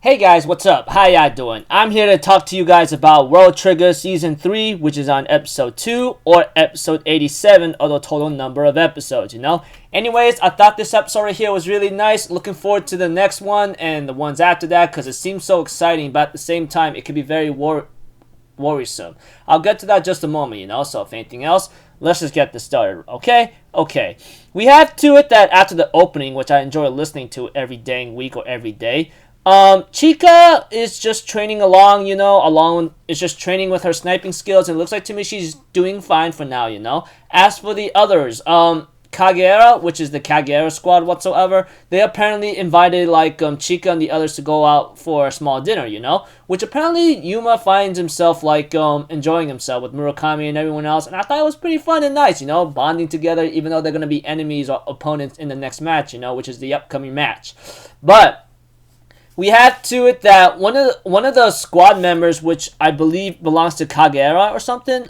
Hey guys, what's up? How y'all doing? I'm here to talk to you guys about World Trigger Season 3, which is on Episode 2, or Episode 87 of the total number of episodes, Anyways, I thought this episode right here was really nice. Looking forward to the next one and the ones after that, because it seems so exciting, but at the same time, it could be very worrisome. I'll get to that just a moment, so if anything else, let's just get this started, okay? Okay. We have to it that after the opening, which I enjoy listening to every dang week or every day, Chica is just training along, is just training with her sniping skills, and it looks like to me she's doing fine for now, As for the others, Kagera, which is the Kagera squad whatsoever, they apparently invited, Chica and the others to go out for a small dinner, Which apparently Yuma finds himself, enjoying himself with Murakami and everyone else, and I thought it was pretty fun and nice, bonding together, even though they're going to be enemies or opponents in the next match, which is the upcoming match. But we have to it that one of the squad members, which I believe belongs to Kagera or something,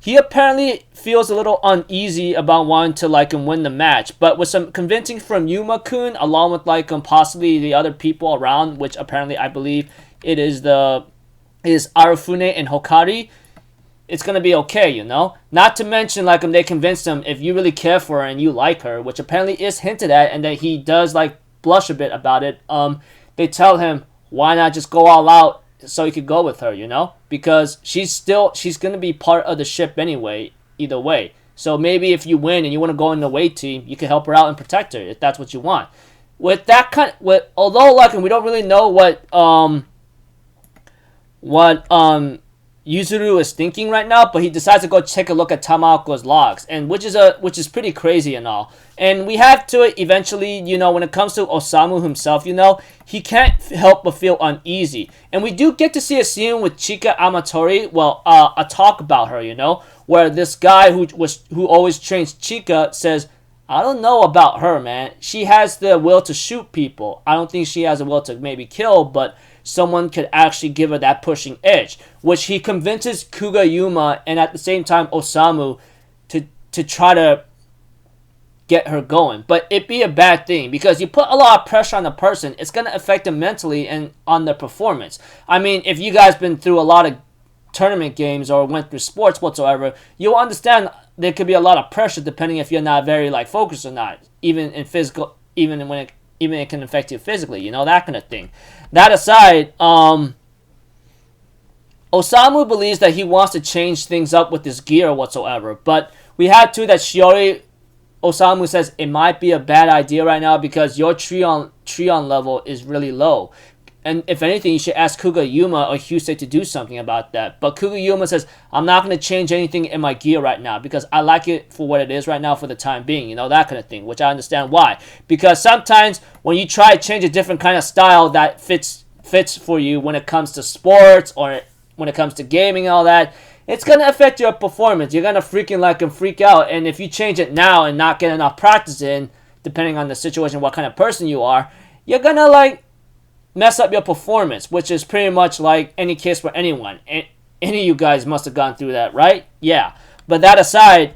he apparently feels a little uneasy about wanting to win the match, but with some convincing from Yuma-kun, along with possibly the other people around, which apparently I believe it is Arifune and Hokari, it's gonna be okay, Not to mention they convinced him, if you really care for her and you like her, which apparently is hinted at, and that he does blush a bit about it, they tell him, why not just go all out so he could go with her, Because she's going to be part of the ship anyway, either way. So maybe if you win and you want to go in the away team, you can help her out and protect her if that's what you want. With that although we don't really know what Yuzuru is thinking right now, but he decides to go take a look at Tamaoko's logs, and which is pretty crazy and all. And we have to it eventually, when it comes to Osamu himself, he can't help but feel uneasy. And we do get to see a scene with Chika Amatori, a talk about her, where this guy who always trains Chika says, I don't know about her, man. She has the will to shoot people. I don't think she has a will to maybe kill, but someone could actually give her that pushing edge, which he convinces Kuga Yuma and at the same time Osamu to try to get her going. But it'd be a bad thing, because you put a lot of pressure on the person, it's going to affect them mentally and on their performance. I mean, if you guys been through a lot of tournament games or went through sports whatsoever, you'll understand there could be a lot of pressure depending if you're not very focused or not, even in physical, even it can affect you physically, that kind of thing. That aside, Osamu believes that he wants to change things up with his gear whatsoever, but we had to that Osamu says it might be a bad idea right now because your Trion level is really low. And if anything, you should ask Kuga Yuma or Hyusei to do something about that. But Kuga Yuma says, I'm not going to change anything in my gear right now because I like it for what it is right now for the time being, that kind of thing, which I understand why. Because sometimes when you try to change a different kind of style that fits for you when it comes to sports or when it comes to gaming and all that, it's going to affect your performance. You're going to freaking freak out. And if you change it now and not get enough practice in, depending on the situation, what kind of person you are, you're going to mess up your performance, which is pretty much any case for anyone. Any of you guys must have gone through that, right? Yeah. But that aside,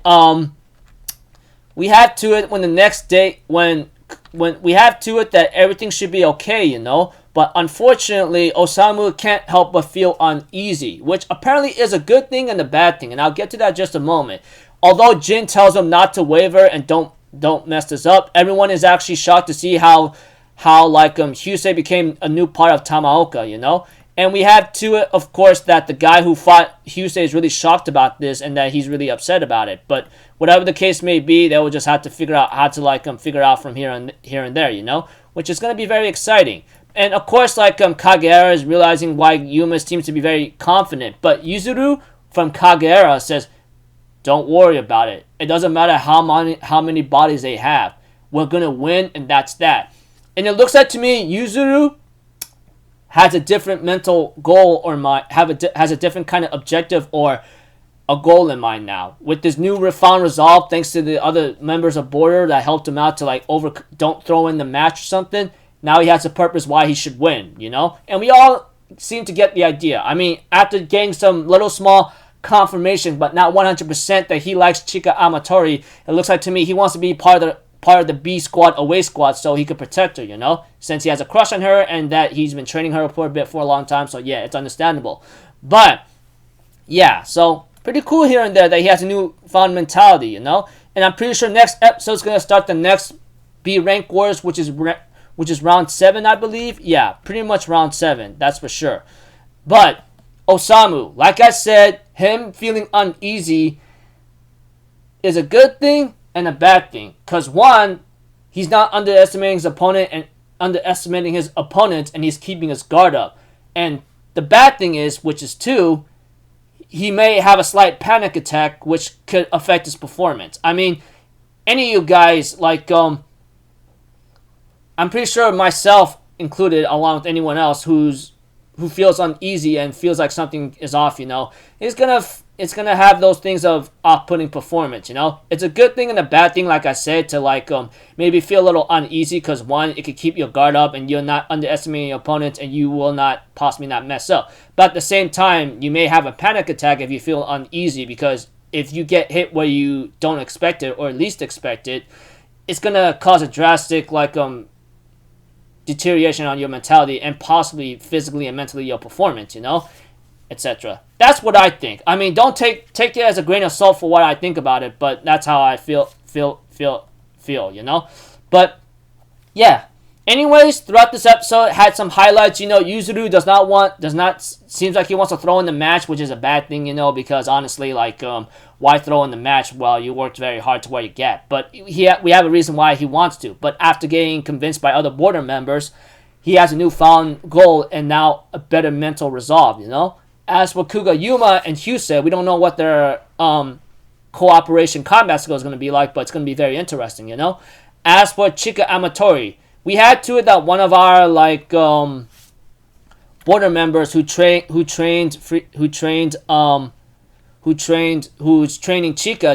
we have to it when the next day, when we have to it that everything should be okay, But unfortunately, Osamu can't help but feel uneasy, which apparently is a good thing and a bad thing, and I'll get to that in just a moment. Although Jin tells him not to waver and don't mess this up, everyone is actually shocked to see how Hyusei became a new part of Tamaoka, And we have to it, of course, that the guy who fought Hyusei is really shocked about this and that he's really upset about it. But whatever the case may be, they will just have to figure out how to figure out from here and there, Which is going to be very exciting. And of course, Kagera is realizing why Yuma seems to be very confident. But Yuzuru from Kagera says, don't worry about it. It doesn't matter how many bodies they have. We're going to win, and that's that. And it looks like to me, Yuzuru has a different mental goal has a different kind of objective or a goal in mind now. With this new found resolve, thanks to the other members of Border that helped him out to don't throw in the match or something, now he has a purpose why he should win, And we all seem to get the idea. I mean, after getting some little small confirmation, but not 100% that he likes Chika Amatori, it looks like to me he wants to be part part of the B squad, away squad, so he could protect her, you know, since he has a crush on her and that he's been training her for a long time. So yeah, it's understandable. But yeah, so pretty cool here and there that he has a newfound mentality, you know. And I'm pretty sure next episode's gonna start the next B rank wars, which is round 7, I believe. Yeah, pretty much round 7, that's for sure. But Osamu, like I said, him feeling uneasy is a good thing and a bad thing. Because one, he's not underestimating his opponent and he's keeping his guard up. And the bad thing is, which is 2, he may have a slight panic attack, which could affect his performance. I mean, any of you guys, like, I'm pretty sure myself included, along with anyone else who feels uneasy and feels like something is off, you know, it's gonna have those things of off-putting performance, you know. It's a good thing and a bad thing, like I said, to like maybe feel a little uneasy because one, it could keep your guard up and you're not underestimating your opponents and you will not possibly not mess up. But at the same time, you may have a panic attack if you feel uneasy, because if you get hit where you don't expect it or at least expect it, it's gonna cause a drastic like deterioration on your mentality and possibly physically and mentally your performance, you know, etc. That's what I think. I mean, don't take it as a grain of salt for what I think about it, but that's how I feel, you know. But yeah. Anyways, throughout this episode, had some highlights. You know, Yuzuru seems like he wants to throw in the match, which is a bad thing, you know, because honestly, like, why throw in the match while you worked very hard to where you get? But we have a reason why he wants to. But after getting convinced by other border members, he has a newfound goal and now a better mental resolve, you know. As for Kugayuma and Hyusei, we don't know what their cooperation combat skill is going to be like, but it's going to be very interesting, you know. As for Chika Amatori, we had to that one of our like border members who's training Chika,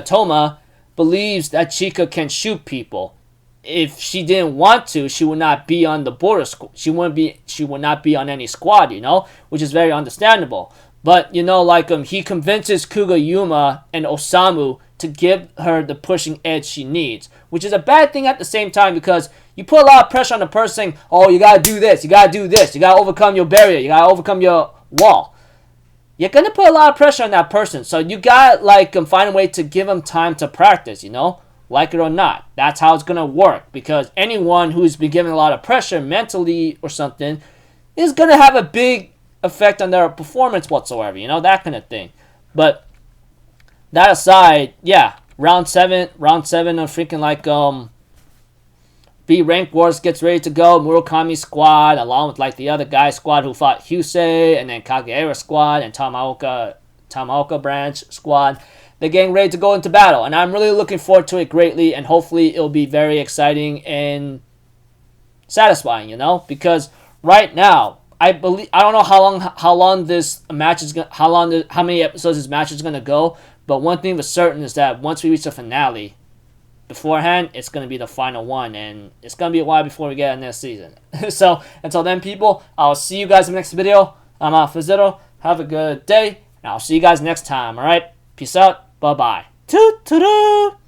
Toma, believes that Chika can shoot people. If she didn't want to, she would not be on the border squad. She would not be on any squad, you know, which is very understandable. But you know, like he convinces Kugayuma and Osamu to give her the pushing edge she needs, which is a bad thing at the same time, because you put a lot of pressure on the person saying, oh, you gotta do this, you gotta do this, you gotta overcome your barrier, you gotta overcome your wall. You're gonna put a lot of pressure on that person, so you gotta like find a way to give them time to practice, you know, like it or not. That's how it's gonna work, because anyone who's been given a lot of pressure mentally or something is gonna have a big effect on their performance whatsoever, you know, that kind of thing. But that aside, yeah, round 7 of freaking like B rank wars gets ready to go. Murakami squad, along with like the other guy squad who fought Hyusei, and then Kageera squad and Tamaoka branch squad. They're getting ready to go into battle, and I'm really looking forward to it greatly, and hopefully it'll be very exciting and satisfying, you know, because right now I don't know how long this match is how many episodes this match is gonna go, but one thing for certain is that once we reach the finale, beforehand, it's going to be the final one, and it's going to be a while before we get in this season. So, until then, people, I'll see you guys in the next video. I'm out for Zero. Have a good day, and I'll see you guys next time, alright? Peace out. Bye-bye. Toot-toot-toot.